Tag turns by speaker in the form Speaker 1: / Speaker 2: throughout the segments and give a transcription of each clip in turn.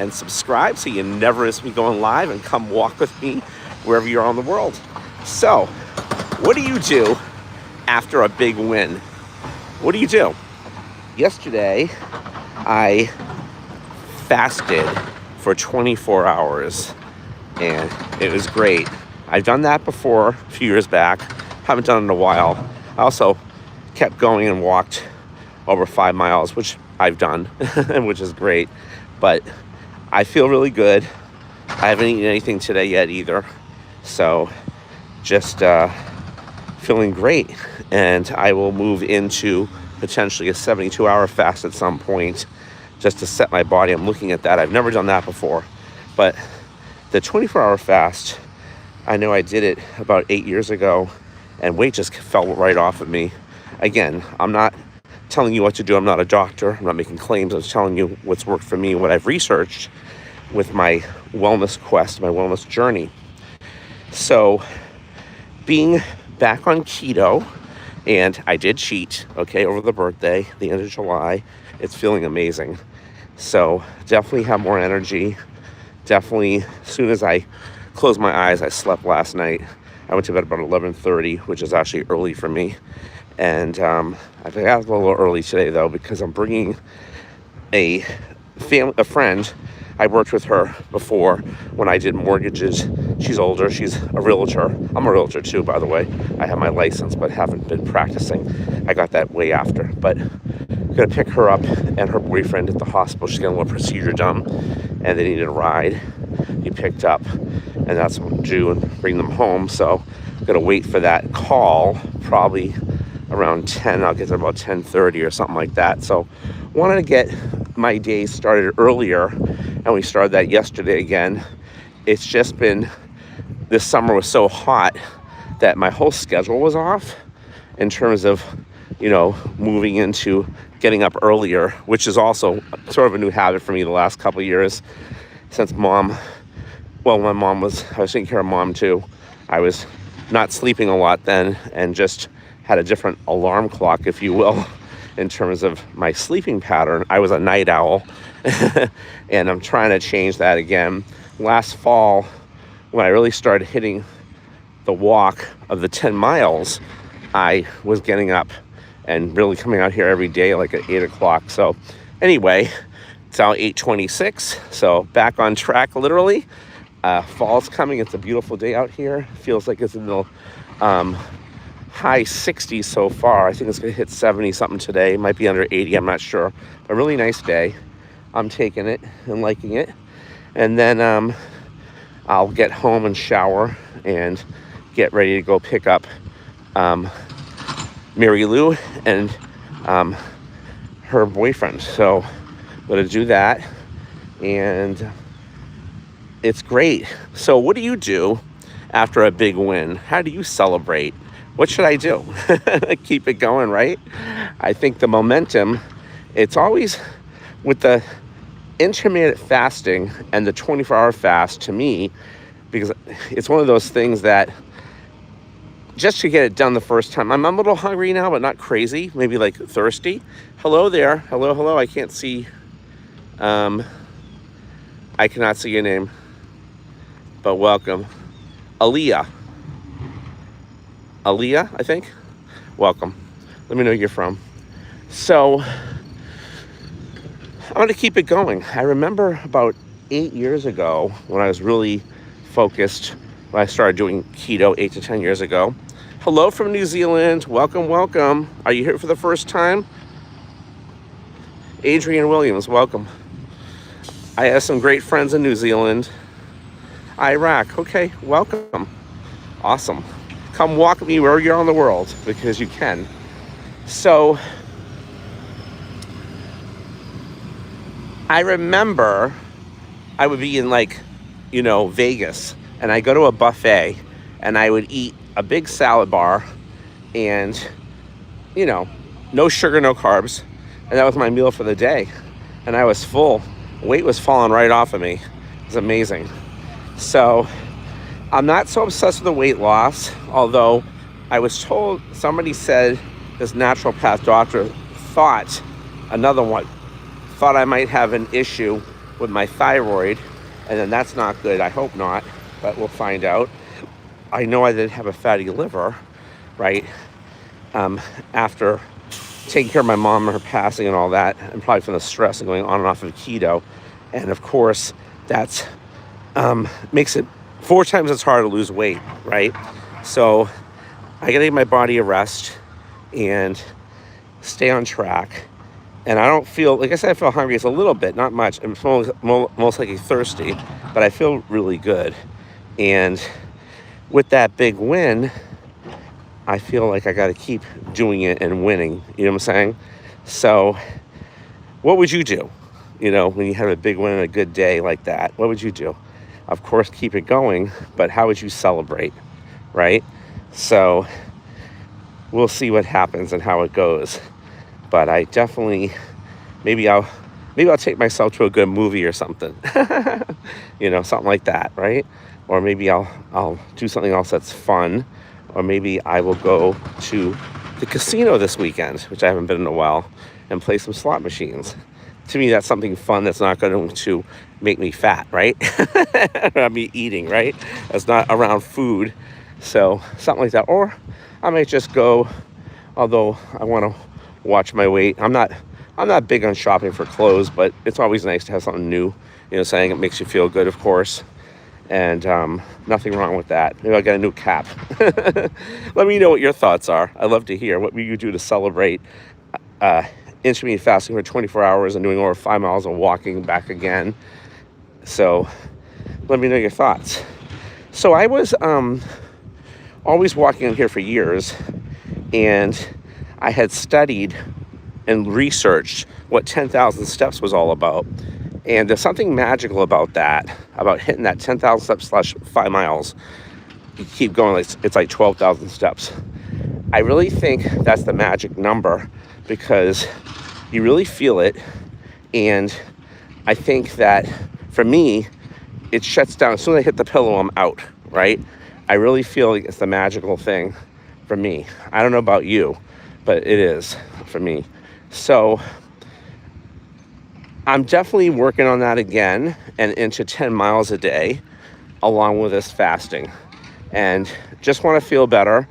Speaker 1: and subscribe so you never miss me going live, and come walk with me wherever you are in the world. So, what do you do after a big win? What do you do? Yesterday, I fasted for 24 hours, and it was great. I've done that before a few years back. Haven't done it in a while. I also kept going and walked over 5 miles, which I've done, which is great. But I feel really good. I haven't eaten anything today yet either. So just feeling great. And I will move into potentially a 72-hour fast at some point just to set my body. I'm looking at that. I've never done that before. But the 24-hour fast, I know I did it about 8 years ago, and weight just fell right off of me. Again, I'm not telling you what to do. I'm not a doctor. I'm not making claims. I'm telling you what's worked for me, what I've researched with my wellness quest, my wellness journey. So being back on keto, and I did cheat, okay, over the birthday, the end of July. It's feeling amazing. So definitely have more energy. Definitely, as soon as I closed my eyes, I slept last night. I went to bed about 11:30, which is actually early for me. And I got a little early today, though, because I'm bringing a friend. I worked with her before when I did mortgages. She's older. She's a realtor. I'm a realtor, too, by the way. I have my license, but haven't been practicing. I got that way after. But I'm going to pick her up and her boyfriend at the hospital. She's getting a little procedure done, and they needed a ride. He picked up, and that's what I'm due, and bring them home. So I'm going to wait for that call, probably around 10. I'll get there about 10:30 or something like that. So wanted to get my day started earlier, and we started that yesterday again. It's just been, this summer was so hot that my whole schedule was off in terms of, moving into getting up earlier, which is also sort of a new habit for me the last couple of years since my mom was, I was taking care of mom too. I was not sleeping a lot then, and just had a different alarm clock, if you will, in terms of my sleeping pattern. I was a night owl, and I'm trying to change that again. Last fall, when I really started hitting the walk of the 10 miles, I was getting up and really coming out here every day, like at 8 o'clock. So anyway, it's now 8:26, so back on track, literally. Fall's coming. It's a beautiful day out here. Feels like it's in the high 60s so far. I think it's going to hit 70 something today. Might be under 80, I'm not sure. A really nice day. I'm taking it and liking it. And then I'll get home and shower and get ready to go pick up Mary Lou and her boyfriend. So I'm going to do that, and it's great. So what do you do after a big win? How do you celebrate? What should I do? Keep it going, right? I think the momentum, it's always with the intermittent fasting and the 24-hour fast, to me, because it's one of those things that just to get it done the first time, I'm a little hungry now, but not crazy, maybe like thirsty. Hello there. Hello. I can't see. I cannot see your name, but welcome. Aaliyah, I think. Welcome. Let me know where you're from. So I'm going to keep it going. I remember about 8 years ago when I was really focused, when I started doing keto 8 to 10 years ago. Hello from New Zealand. Welcome. Are you here for the first time? Adrian Williams, welcome. I have some great friends in New Zealand. Iraq, okay, welcome. Awesome. Come walk with me wherever you are in the world, because you can. So I remember I would be in Vegas, and I go to a buffet, and I would eat a big salad bar and, no sugar, no carbs. And that was my meal for the day. And I was full. Weight was falling right off of me. It was amazing. So I'm not so obsessed with the weight loss, although I was told, somebody said, this naturopath doctor thought I might have an issue with my thyroid, and then that's not good. I hope not, but we'll find out. I know I did have a fatty liver, right? After taking care of my mom and her passing and all that, and probably from the stress and going on and off of keto. And of course, that's makes it 4 times as hard to lose weight, right? So I gotta give my body a rest and stay on track. And I don't feel, like I said, I feel hungry. It's a little bit, not much. I'm most likely thirsty, but I feel really good. And with that big win, I feel like I got to keep doing it and winning. You know what I'm saying? So what would you do? You know, when you have a big win and a good day like that, what would you do? Of course, keep it going, but how would you celebrate, right? So we'll see what happens and how it goes. But I definitely, maybe I'll take myself to a good movie or something, you know, something like that, right? Or maybe I'll do something else that's fun, or maybe I will go to the casino this weekend, which I haven't been in a while, and play some slot machines. To me, that's something fun that's not going to make me fat, right? I'll be eating, right? That's not around food. So something like that. Or I might just go, although I want to watch my weight. I'm not big on shopping for clothes, but it's always nice to have something new. You know, saying it makes you feel good, of course. And nothing wrong with that. Maybe I'll get a new cap. Let me know what your thoughts are. I'd love to hear. What will you do to celebrate intermittent fasting for 24 hours and doing over 5 miles of walking back again? So let me know your thoughts. So I was always walking on here for years, and I had studied and researched what 10,000 steps was all about. And there's something magical about that, about hitting that 10,000 steps / 5 miles. You keep going, it's like 12,000 steps. I really think that's the magic number, because you really feel it. And I think that for me, it shuts down. As soon as I hit the pillow, I'm out, right? I really feel like it's the magical thing for me. I don't know about you, but it is for me. So I'm definitely working on that again, and into 10 miles a day along with this fasting, and just want to feel better.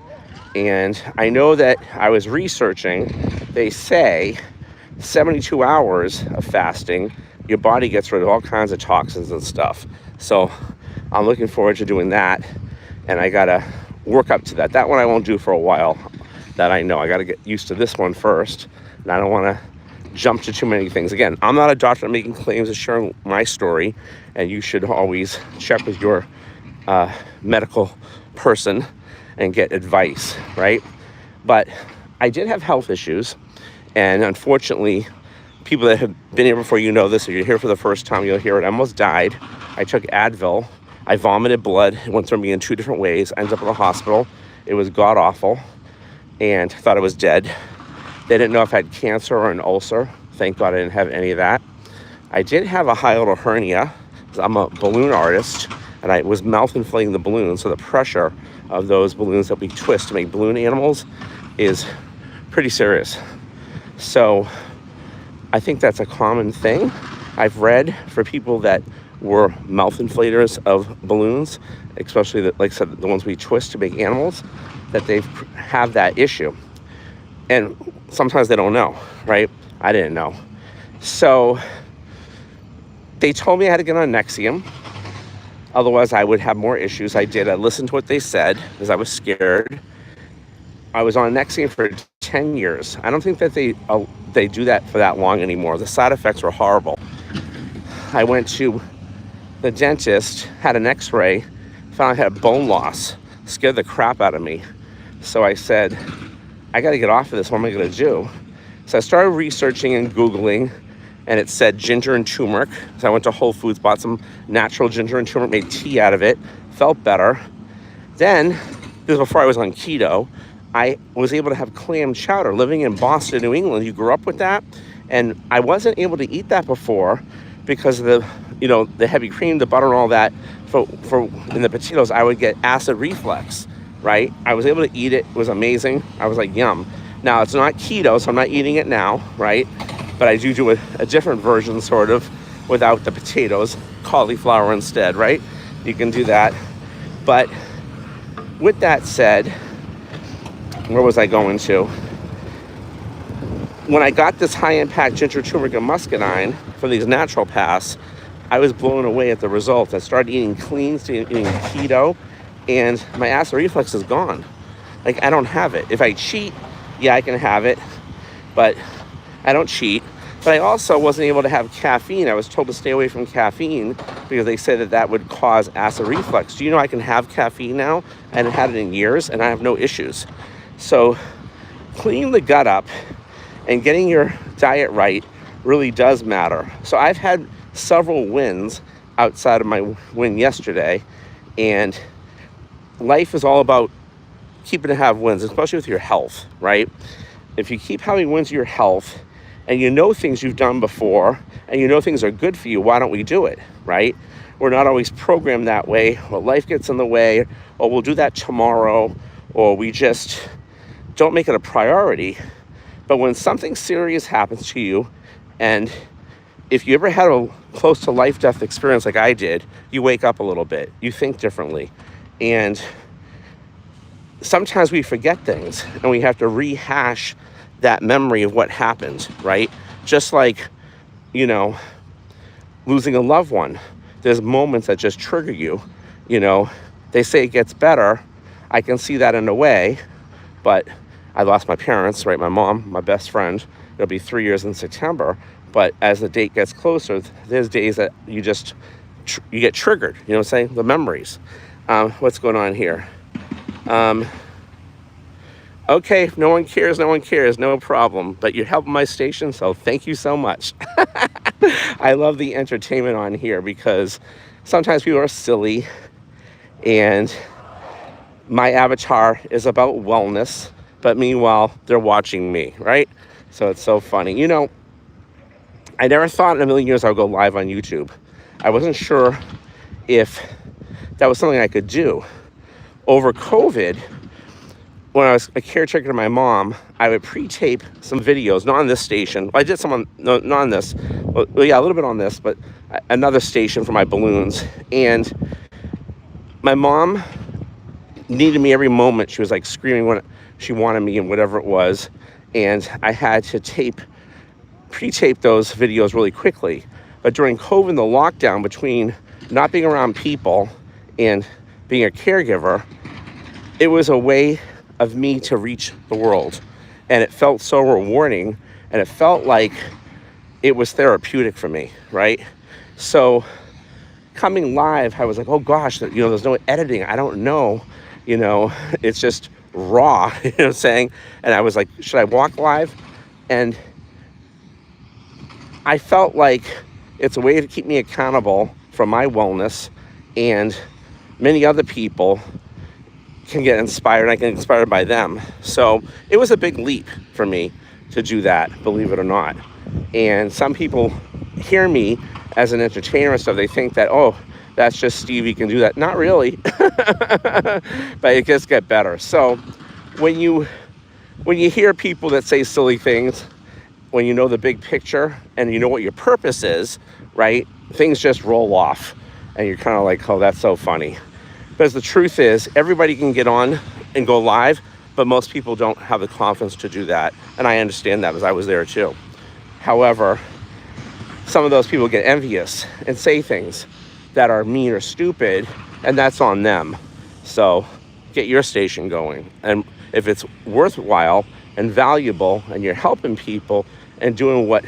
Speaker 1: And I know that I was researching, they say 72 hours of fasting, your body gets rid of all kinds of toxins and stuff. So I'm looking forward to doing that, and I gotta work up to that. That one I won't do for a while, that I know. I gotta get used to this one first, and I don't want to jump to too many things. Again, I'm not a doctor. I'm making claims and sharing my story, and you should always check with your medical person and get advice, right? But I did have health issues, and unfortunately, people that have been here before, you know this, or you're here for the first time, you'll hear it. I almost died. I took Advil. I vomited blood. It went through me in 2 different ways. I ended up in the hospital. It was god-awful, and thought I was dead. They didn't know if I had cancer or an ulcer. Thank God I didn't have any of that. I did have a hiatal hernia. I'm a balloon artist, and I was mouth inflating the balloon. So the pressure of those balloons that we twist to make balloon animals is pretty serious. So I think that's a common thing. I've read for people that were mouth inflators of balloons, especially like I said, the ones we twist to make animals, that they have that issue. And sometimes they don't know, right? I didn't know. So they told me I had to get on Nexium. Otherwise, I would have more issues. I did. I listened to what they said because I was scared. I was on Nexium for 10 years. I don't think that they do that for that long anymore. The side effects were horrible. I went to the dentist, had an x-ray, found I had bone loss. Scared the crap out of me. So I said, I got to get off of this. What am I going to do? So I started researching and Googling, and it said ginger and turmeric. So I went to Whole Foods, bought some natural ginger and turmeric, made tea out of it, felt better. Then, this was before I was on keto, I was able to have clam chowder. Living in Boston, New England, you grew up with that, and I wasn't able to eat that before because of the heavy cream, the butter, and all that. For in the potatoes, I would get acid reflux. Right? I was able to eat it. It was amazing. I was like, yum. Now, it's not keto, so I'm not eating it now, right? But I do a different version, sort of, without the potatoes, cauliflower instead, right? You can do that. But with that said, where was I going to? When I got this high-impact ginger, turmeric, and muscadine from these naturopaths, I was blown away at the results. I started eating clean, started eating keto, and my acid reflux is gone. Like, I don't have it. If I cheat, yeah, I can have it, but I don't cheat. But I also wasn't able to have caffeine. I was told to stay away from caffeine because they said that that would cause acid reflux. Do you know I can have caffeine now? I haven't had it in years, and I have no issues. So cleaning the gut up and getting your diet right really does matter. So I've had several wins outside of my win yesterday, and life is all about keeping to have wins, especially with your health, right? If you keep having wins with your health and you know things you've done before and you know things are good for you, why don't we do it, right? We're not always programmed that way, or life gets in the way, or we'll do that tomorrow, or we just don't make it a priority. But when something serious happens to you, and if you ever had a close to life-death experience like I did, you wake up a little bit, you think differently. And sometimes we forget things and we have to rehash that memory of what happened, right? Just like, you know, losing a loved one. There's moments that just trigger you. You know, they say it gets better. I can see that in a way, but I lost my parents, right? My mom, my best friend. It'll be 3 years in September. But as the date gets closer, there's days that you just, you get triggered. You know what I'm saying? The memories. What's going on here? Okay, if no one cares, no problem. But you're helping my station, so thank you so much. I love the entertainment on here because sometimes people are silly, and my avatar is about wellness, but meanwhile, they're watching me, right? So it's so funny. You know, I never thought in a million years I would go live on YouTube. I wasn't sure if that was something I could do. Over COVID, when I was a caretaker to my mom, I would pre-tape some videos, not on this station. I did some on, no, not on this. Well, yeah, a little bit on this, but another station for my balloons. And my mom needed me every moment. She was like screaming when she wanted me and whatever it was. And I had to pre-tape those videos really quickly. But during COVID, the lockdown, between not being around people and being a caregiver, it was a way of me to reach the world. And it felt so rewarding, and it felt like it was therapeutic for me, right? So coming live, I was like, oh gosh, you know, there's no editing. I don't know, you know, it's just raw, you know what I'm saying? And I was like, should I walk live? And I felt like it's a way to keep me accountable for my wellness, and many other people can get inspired, and I get inspired by them. So it was a big leap for me to do that, believe it or not. And some people hear me as an entertainer and stuff. They think that, oh, that's just Stevie can do that. Not really, but it just get better. So when you hear people that say silly things, when you know the big picture and you know what your purpose is, right, things just roll off and you're kind of like, oh, that's so funny. Because the truth is, everybody can get on and go live, but most people don't have the confidence to do that. And I understand that, because I was there too. However, some of those people get envious and say things that are mean or stupid, and that's on them. So get your station going. And if it's worthwhile and valuable and you're helping people and doing what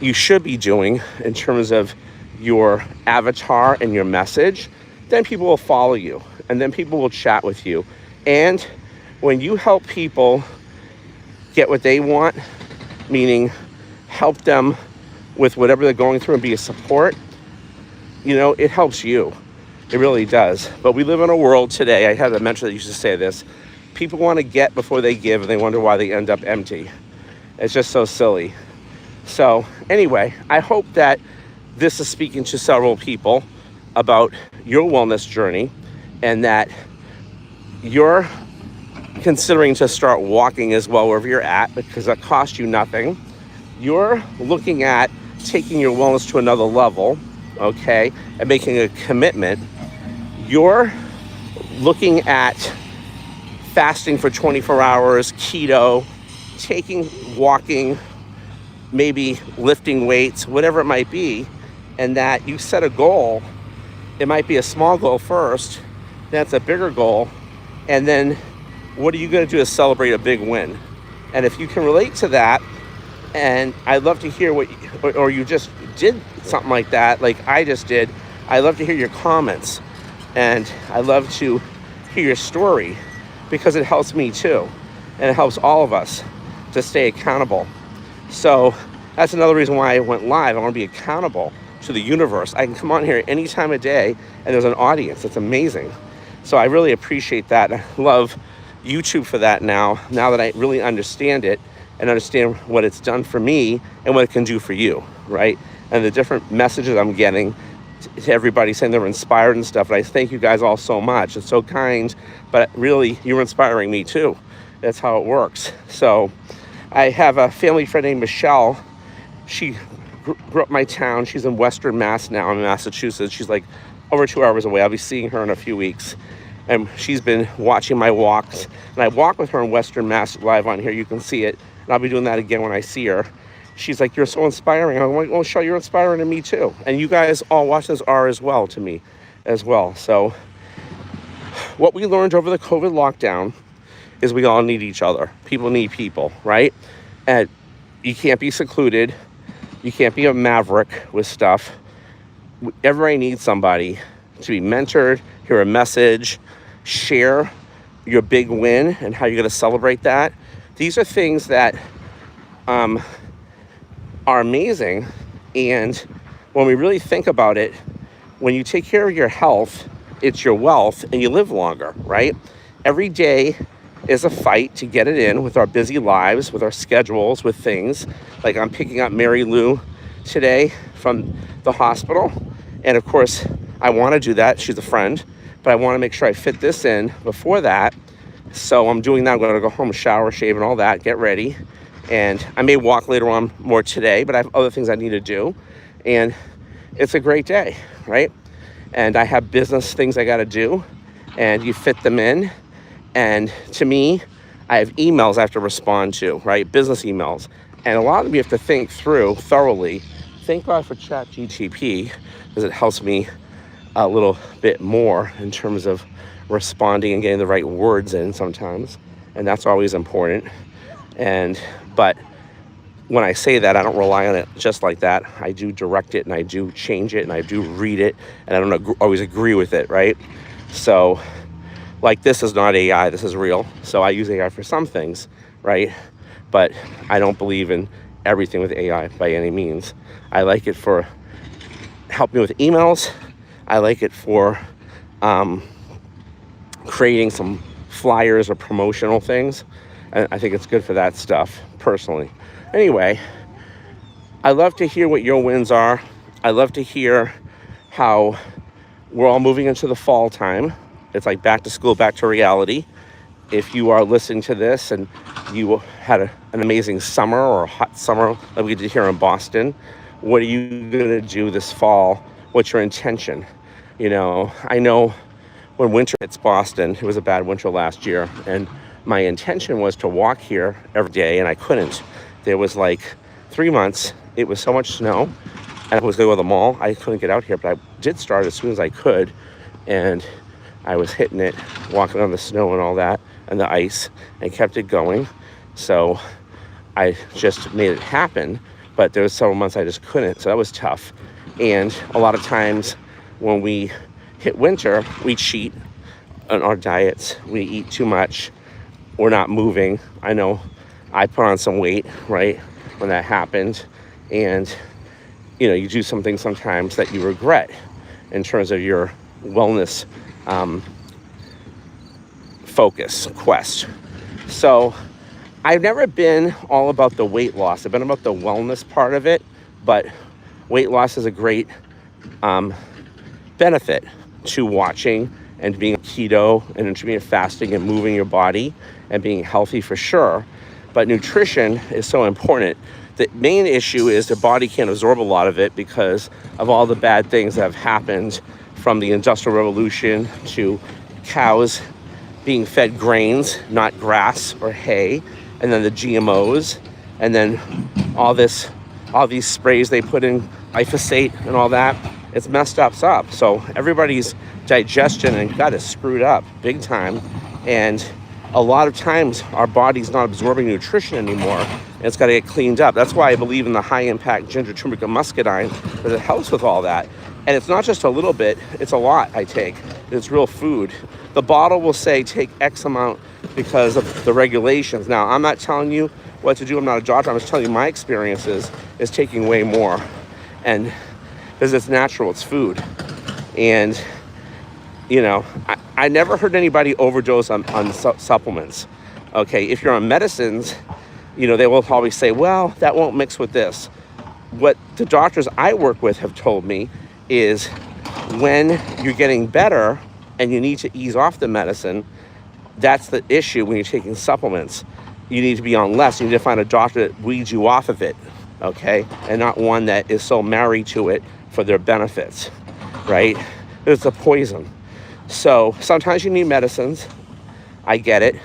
Speaker 1: you should be doing in terms of your avatar and your message, then people will follow you, and then people will chat with you. And when you help people get what they want, meaning help them with whatever they're going through and be a support, you know, it helps you. It really does. But we live in a world today, I had a mentor that used to say this, people want to get before they give, and they wonder why they end up empty. It's just so silly. So anyway, I hope that this is speaking to several people about your wellness journey, and that you're considering to start walking as well wherever you're at, because that costs you nothing. You're looking at taking your wellness to another level, okay, and making a commitment, you're looking at fasting for 24 hours, keto, walking, maybe lifting weights, whatever it might be, and that you set a goal. It might be a small goal first, that's a bigger goal, and then what are you going to do to celebrate a big win? And if you can relate to that, and I'd love to hear or you just did something like that, like I just did, I'd love to hear your comments, and I love to hear your story, because it helps me too, and it helps all of us to stay accountable. So that's another reason why I went live. I want to be accountable to the universe. I can come on here any time of day and there's an audience. It's amazing. So I really appreciate that. I love YouTube for that now that I really understand it and understand what it's done for me and what it can do for you, right? And the different messages I'm getting to everybody saying they're inspired and stuff. And I thank you guys all so much. It's so kind, but really you're inspiring me too. That's how it works. So I have a family friend named Michelle. She grew up in my town. She's in Western Mass now. I'm in Massachusetts. She's like over 2 hours away. I'll be seeing her in a few weeks. And she's been watching my walks. And I walk with her in Western Mass live on here. You can see it. And I'll be doing that again when I see her. She's like, you're so inspiring. I'm like, well, Michelle, you're inspiring to me too. And you guys all watch this are as well to me as well. So what we learned over the COVID lockdown is we all need each other. People need people, right? And you can't be secluded. You can't be a maverick with stuff. Everybody needs somebody to be mentored, hear a message, share your big win and how you're going to celebrate that. These are things that are amazing. And when we really think about it, when you take care of your health, it's your wealth, and you live longer, right? Every day is a fight to get it in with our busy lives, with our schedules, with things. Like I'm picking up Mary Lou today from the hospital. And of course, I want to do that. She's a friend, but I want to make sure I fit this in before that. So I'm doing that. I'm going to go home, shower, shave, and all that, get ready. And I may walk later on more today, but I have other things I need to do. And it's a great day, right? And I have business things I got to do, and you fit them in. And to me, I have emails I have to respond to, right? Business emails. And a lot of them you have to think through thoroughly. Thank God for ChatGPT, because it helps me a little bit more in terms of responding and getting the right words in sometimes. And that's always important. But when I say that, I don't rely on it just like that. I do direct it, and I do change it, and I do read it, and I don't always agree with it, right? So like this is not AI, this is real. So I use AI for some things, right? But I don't believe in everything with AI by any means. I like it for helping me with emails. I like it for creating some flyers or promotional things. And I think it's good for that stuff, personally. Anyway, I love to hear what your wins are. I love to hear how we're all moving into the fall time. It's like back to school, back to reality. If you are listening to this and you had an amazing summer or a hot summer like we did here in Boston, what are you going to do this fall? What's your intention? You know, I know when winter hits Boston, it was a bad winter last year, and my intention was to walk here every day, and I couldn't. There was like 3 months, it was so much snow, and I was going to go to the mall. I couldn't get out here, but I did start as soon as I could, and I was hitting it, walking on the snow and all that, and the ice, and kept it going. So I just made it happen, but there was several months I just couldn't, so that was tough. And a lot of times when we hit winter, we cheat on our diets, we eat too much, we're not moving. I know I put on some weight, right, when that happened. And, you know, you do some things sometimes that you regret in terms of your wellness quest. So I've never been all about the weight loss. I've been about the wellness part of it, but weight loss is a great benefit to watching and being keto and intermittent fasting and moving your body and being healthy for sure. But nutrition is so important. The main issue is their body can't absorb a lot of it because of all the bad things that have happened, from the Industrial Revolution to cows being fed grains, not grass or hay, and then the GMOs, and then all these sprays they put in, glyphosate and all that. It's messed us up. So everybody's digestion and gut is screwed up big time. And a lot of times our body's not absorbing nutrition anymore, and it's got to get cleaned up. That's why I believe in the high impact ginger, turmeric, and muscadine, because it helps with all that. And it's not just a little bit, it's a lot I take. It's real food. The bottle will say take X amount because of the regulations. Now, I'm not telling you what to do. I'm not a doctor. I'm just telling you my experiences is taking way more. And because it's natural, it's food. And, you know, I never heard anybody overdose on supplements. Okay, if you're on medicines, you know, they will probably say, well, that won't mix with this. What the doctors I work with have told me is when you're getting better and you need to ease off the medicine, that's the issue when you're taking supplements. You need to be on less. You need to find a doctor that weeds you off of it, okay? And not one that is so married to it for their benefits, right? It's a poison. So sometimes you need medicines. I get it,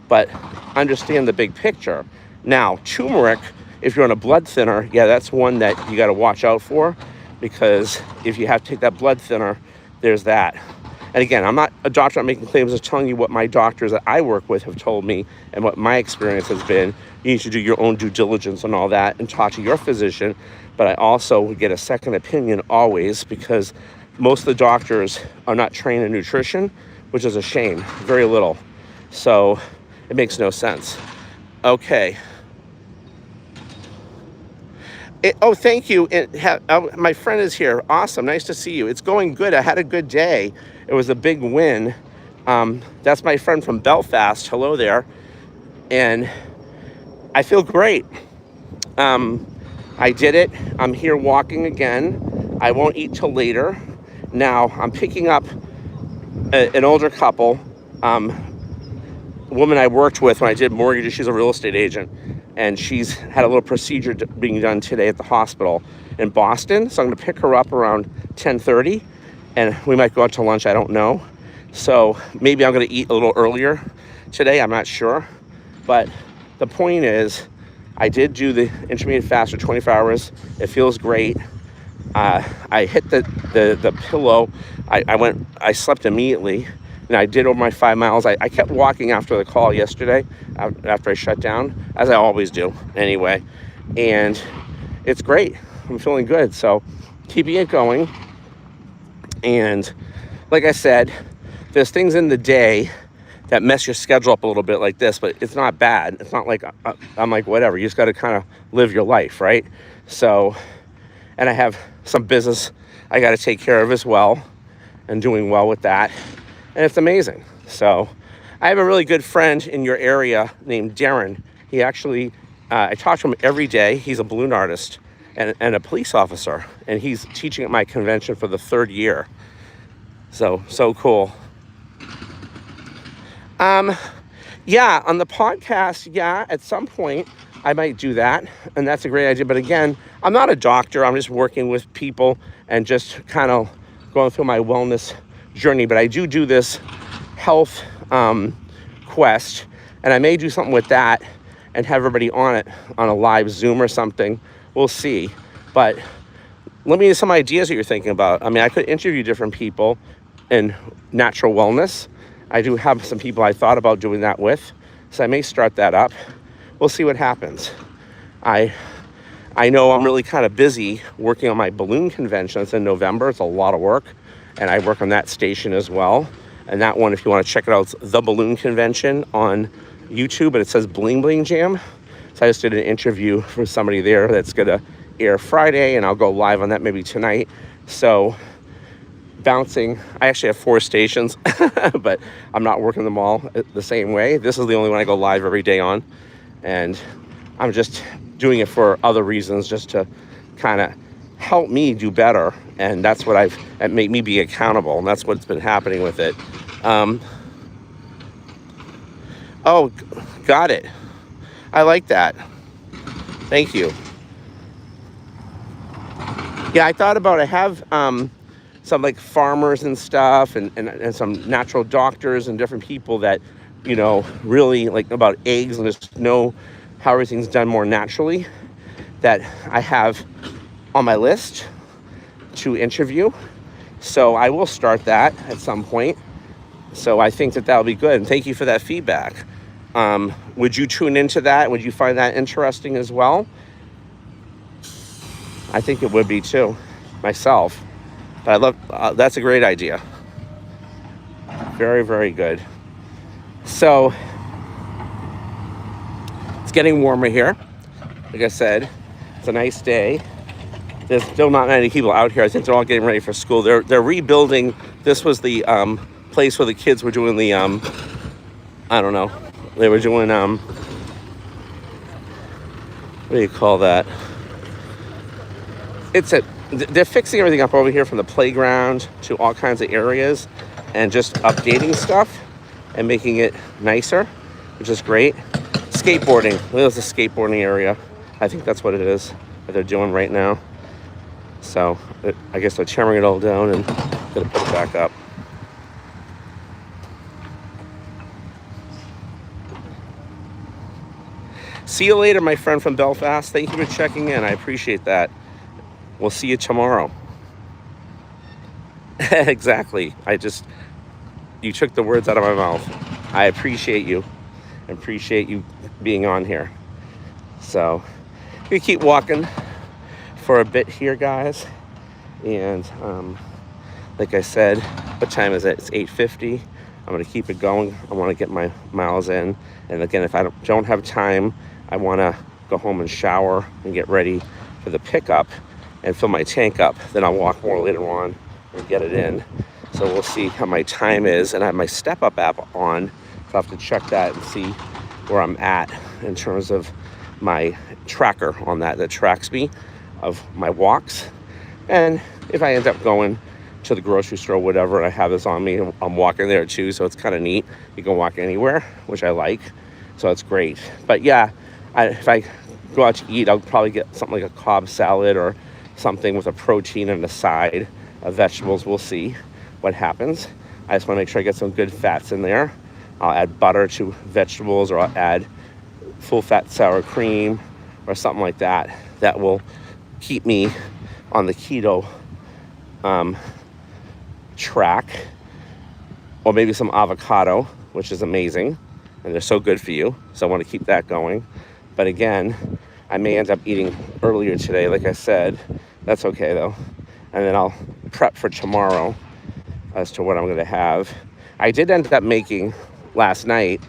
Speaker 1: but understand the big picture. Now, turmeric, if you're on a blood thinner, yeah, that's one that you got to watch out for, because if you have to take that blood thinner, there's that. And again, I'm not a doctor, I'm making claims, I'm just telling you what my doctors that I work with have told me and what my experience has been. You need to do your own due diligence and all that and talk to your physician. But I also would get a second opinion always, because most of the doctors are not trained in nutrition, which is a shame, very little. So it makes no sense. Okay. Oh, thank you. My friend is here. Awesome. Nice to see you. It's going good. I had a good day. It was a big win. That's my friend from Belfast. Hello there. And I feel great. I did it. I'm here walking again. I won't eat till later. Now, I'm picking up an older couple, woman I worked with when I did mortgages. She's a real estate agent, and she's had a little procedure being done today at the hospital in Boston. So I'm going to pick her up around 10:30, and we might go out to lunch. I don't know. So maybe I'm going to eat a little earlier today. I'm not sure. But the point is, I did do the intermittent fast for 24 hours. It feels great. I hit the pillow. I slept immediately. And I did over my 5 miles. I kept walking after the call yesterday, after I shut down, as I always do anyway. And it's great. I'm feeling good. So keeping it going. And like I said, there's things in the day that mess your schedule up a little bit like this, but it's not bad. It's not like I'm like, whatever. You just got to kind of live your life, right? So, and I have some business I got to take care of as well, and doing well with that. And it's amazing. So I have a really good friend in your area named Darren. He actually, I talk to him every day. He's a balloon artist and a police officer. And he's teaching at my convention for the 3rd year. So cool. Yeah, on the podcast, yeah, at some point I might do that. And that's a great idea. But again, I'm not a doctor. I'm just working with people and just kind of going through my wellness journey. But I do this health quest, and I may do something with that and have everybody on it on a live Zoom or something. We'll see. But let me know some ideas that you're thinking about. I mean, I could interview different people in natural wellness. I do have some people I thought about doing that with, so I may start that up. We'll see what happens. I know I'm really kind of busy working on my balloon convention. It's in November. It's a lot of work. And I work on that station as well. And that one, if you want to check it out, it's The Balloon Convention on YouTube, but it says Bling Bling Jam. So I just did an interview for somebody there that's going to air Friday, and I'll go live on that maybe tonight. So bouncing, I actually have 4 stations, but I'm not working them all the same way. This is the only one I go live every day on. And I'm just doing it for other reasons, just to kind of help me do better. And that's what it made me be accountable, and that's what's been happening with it. Oh, got it. I like that. Thank you. Yeah, I thought about, I have some like farmers and stuff, and some natural doctors and different people that, really like about eggs and just know how everything's done more naturally, that I have on my list to interview. So I will start that at some point. So I think that that'll be good. And thank you for that feedback. Would you tune into that? Would you find that interesting as well? I think it would be too, myself. But I love, that's a great idea. Very, very good. So it's getting warmer here. Like I said, it's a nice day. There's still not many people out here. I think they're all getting ready for school. They're rebuilding. This was the place where the kids were doing the, I don't know. They were doing, what do you call that? They're fixing everything up over here from the playground to all kinds of areas and just updating stuff and making it nicer, which is great. Skateboarding. There's a skateboarding area. I think that's what it is that they're doing right now. So I guess they're tearing it all down and gonna put it back up. See you later, my friend from Belfast. Thank you for checking in. I appreciate that. We'll see you tomorrow. Exactly. You took the words out of my mouth. I appreciate you. I appreciate you being on here. So we keep walking for a bit here, guys. And like I said, what time is it? It's 8:50. I'm going to keep it going. I want to get my miles in. And again, if I don't have time, I want to go home and shower and get ready for the pickup and fill my tank up. Then I'll walk more later on and get it in. So we'll see how my time is. And I have my Step Up app on, so I'll have to check that and see where I'm at in terms of my tracker on that tracks me of my walks. And if I end up going to the grocery store or whatever, and I have this on me, I'm walking there too, so it's kind of neat. You can walk anywhere, which I like, so it's great. But yeah, if I go out to eat, I'll probably get something like a Cobb salad or something with a protein and a side of vegetables. We'll see what happens. I just want to make sure I get some good fats in there. I'll add butter to vegetables, or I'll add full fat sour cream or something like that. That will keep me on the keto track. Or maybe some avocado, which is amazing, and they're so good for you. So I want to keep that going. But again, I may end up eating earlier today, like I said. That's okay though. And then I'll prep for tomorrow as to what I'm going to have. I did end up making last night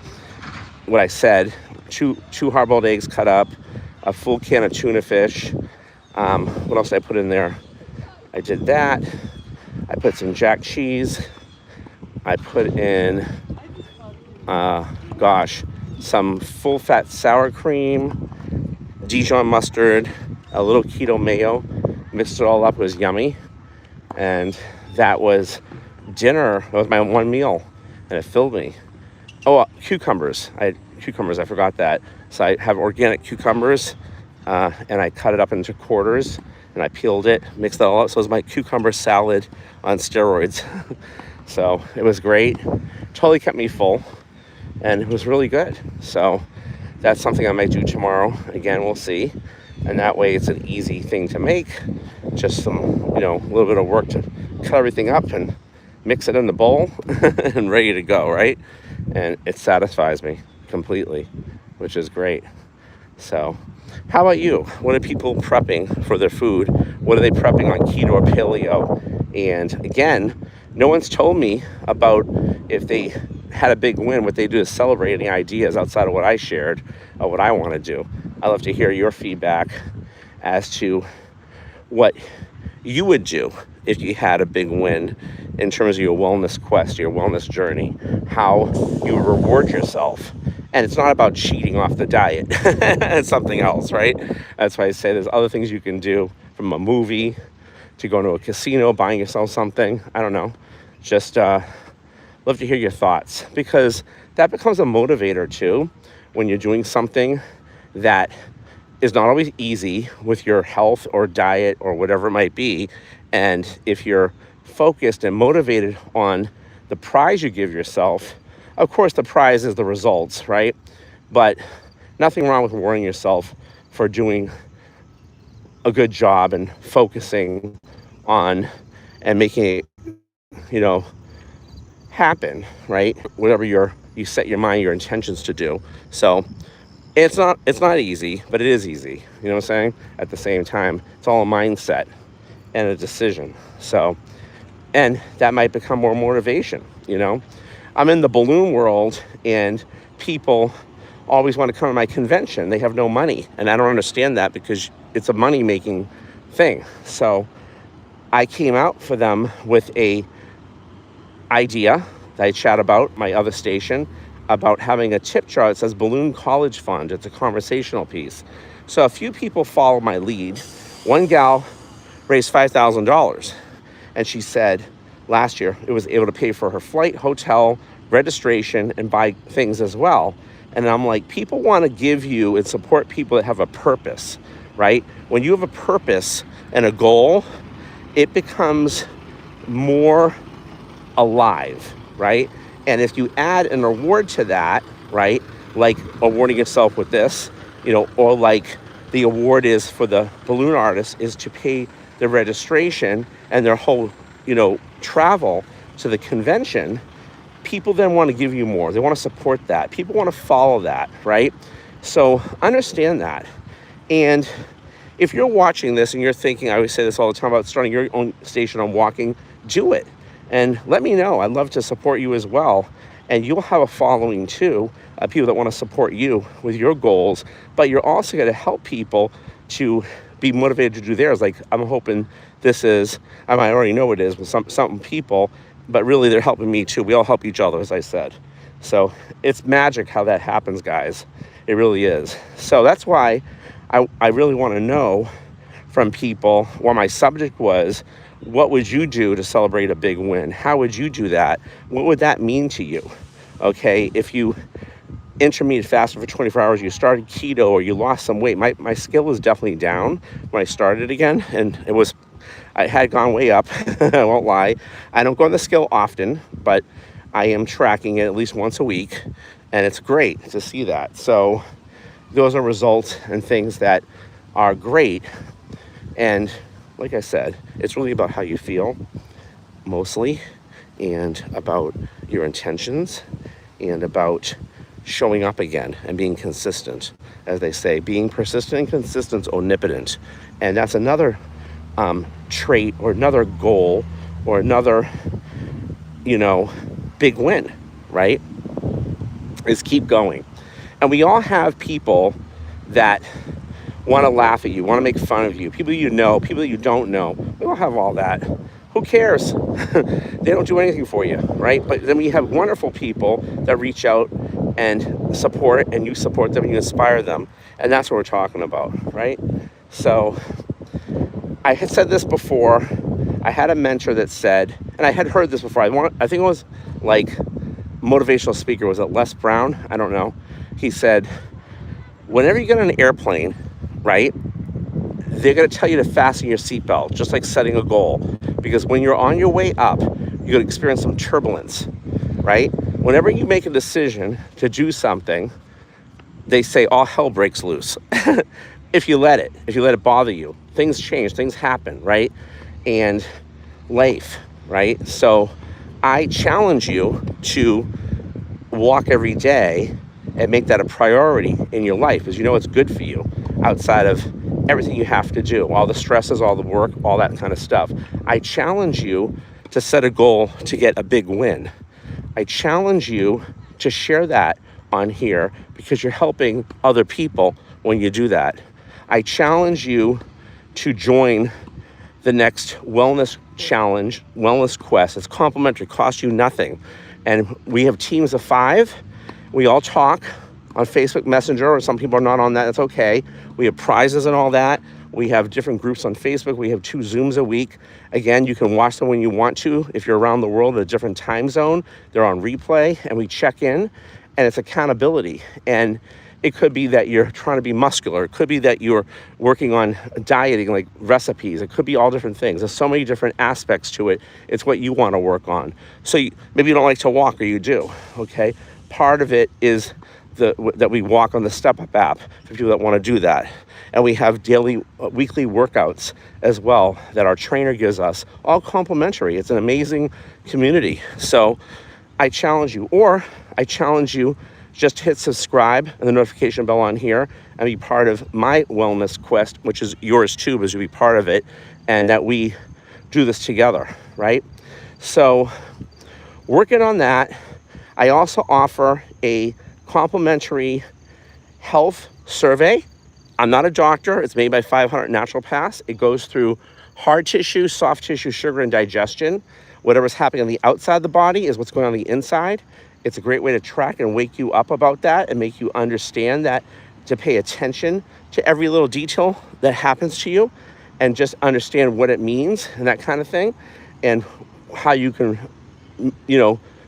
Speaker 1: what I said: two hard-boiled eggs cut up, a full can of tuna fish. What else did I put in there? I did that. I put some jack cheese. I put in, some full-fat sour cream, Dijon mustard, a little keto mayo. Mixed it all up. It was yummy. And that was dinner. That was my one meal, and it filled me. Oh, cucumbers. I had cucumbers. I forgot that. So I have organic cucumbers, and I cut it up into quarters, and I peeled it, mixed it all up. So it was my cucumber salad on steroids. So it was great. Totally kept me full, and it was really good. So that's something I might do tomorrow. Again, we'll see. And that way it's an easy thing to make. Just some, a little bit of work to cut everything up and mix it in the bowl and ready to go, right? And it satisfies me completely, which is great. So how about you? What are people prepping for their food? What are they prepping on keto or paleo? And again, no one's told me about if they had a big win, what they do to celebrate. Any ideas outside of what I shared or what I want to do. I'd love to hear your feedback as to what you would do if you had a big win in terms of your wellness quest, your wellness journey, how you would reward yourself. And it's not about cheating off the diet. It's something else, right? That's why I say there's other things you can do, from a movie to going to a casino, buying yourself something. I don't know. Just love to hear your thoughts, because that becomes a motivator too when you're doing something that is not always easy with your health or diet or whatever it might be. And if you're focused and motivated on the prize you give yourself, of course, the prize is the results, right? But nothing wrong with rewarding yourself for doing a good job and focusing on and making it, you know, happen, right? Whatever you set your mind, your intentions to do. So it's not easy, but it is easy. You know what I'm saying? At the same time, it's all a mindset and a decision. So, and that might become more motivation, you know? I'm in the balloon world and people always want to come to my convention. They have no money. And I don't understand that because it's a money-making thing. So I came out for them with a idea that I chat about my other station about having a tip jar that says Balloon College Fund. It's a conversational piece. So a few people follow my lead. One gal raised $5,000 and she said last year it was able to pay for her flight, hotel, registration, and buy things as well. And I'm like, people want to give you and support people that have a purpose, right? When you have a purpose and a goal, it becomes more alive, right? And if you add an award to that, right, like awarding yourself with this, you know, or like the award is for the balloon artist is to pay their registration and their whole, you know, travel to the convention, people then want to give you more. They want to support that. People want to follow that, right? So understand that. And if you're watching this and you're thinking, I always say this all the time about starting your own station on walking, do it. And let me know. I'd love to support you as well. And you'll have a following too, people that want to support you with your goals. But you're also going to help people to be motivated to do theirs. Like I'm hoping this is, I might already know it is with some people, but really they're helping me too. We all help each other, as I said. So it's magic how that happens, guys. It really is. So that's why I really want to know from people what my subject was. What would you do to celebrate a big win? How would you do that? What would that mean to you? Okay, if you intermittent fasted for 24 hours, you started keto or you lost some weight. My skill was definitely down when I started again. And I had gone way up, I won't lie. I don't go on the scale often, but I am tracking it at least once a week. And it's great to see that. So those are results and things that are great. And like I said, it's really about how you feel, mostly, and about your intentions, and about showing up again and being consistent. As they say, being persistent and consistent is omnipotent. And that's another trait or another goal or another, you know, big win, right? Is keep going. And we all have people that want to laugh at you, want to make fun of you, people you know, people that you don't know. We don't have all that. Who cares? They don't do anything for you, right? But then we have wonderful people that reach out and support, and you support them and you inspire them. And that's what we're talking about, right? So I had said this before. I had a mentor that said, and I had heard this before. I think it was like motivational speaker. Was it Les Brown? I don't know. He said, whenever you get on an airplane, right, they're going to tell you to fasten your seatbelt, just like setting a goal. Because when you're on your way up, you're going to experience some turbulence, right? Whenever you make a decision to do something, they say all hell breaks loose. If you let it bother you, things change, things happen, right? And life, right? So I challenge you to walk every day and make that a priority in your life, because you know it's good for you outside of everything you have to do, all the stresses, all the work, all that kind of stuff. I challenge you to set a goal to get a big win. I challenge you to share that on here because you're helping other people when you do that. I challenge you to join the next wellness challenge, wellness quest. It's complimentary, costs you nothing. And we have teams of 5. We all talk on Facebook Messenger, or some people are not on that. That's okay. We have prizes and all that. We have different groups on Facebook. We have 2 Zooms a week. Again, you can watch them when you want to. If you're around the world at a different time zone, they're on replay, and we check in, and it's accountability. And It could be that you're trying to be muscular. It could be that you're working on dieting, like recipes. It could be all different things. There's so many different aspects to it. It's what you want to work on. So maybe you don't like to walk, or you do, okay? Part of it is that we walk on the Step Up app for people that want to do that. And we have weekly workouts as well that our trainer gives us, all complimentary. It's an amazing community. So I challenge you, just hit subscribe and the notification bell on here and be part of my wellness quest, which is yours too, because you'll be part of it, and that we do this together, right? So working on that, I also offer a complimentary health survey. I'm not a doctor. It's made by 500 Naturopaths. It goes through hard tissue, soft tissue, sugar, and digestion. Whatever's happening on the outside of the body is what's going on the inside. It's a great way to track and wake you up about that and make you understand that, to pay attention to every little detail that happens to you and just understand what it means and that kind of thing, and how you can,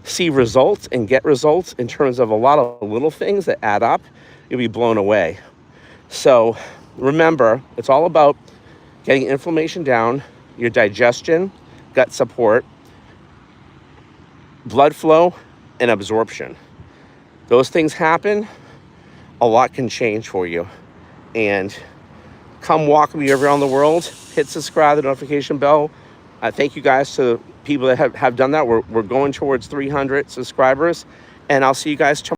Speaker 1: see results and get results in terms of a lot of little things that add up. You'll be blown away. So remember, it's all about getting inflammation down, your digestion, gut support, blood flow, and absorption. Those things happen, a lot can change for you. And come walk with me around the world. Hit subscribe, the notification bell. Thank you guys to people that have done that. We're going towards 300 subscribers, and I'll see you guys tomorrow.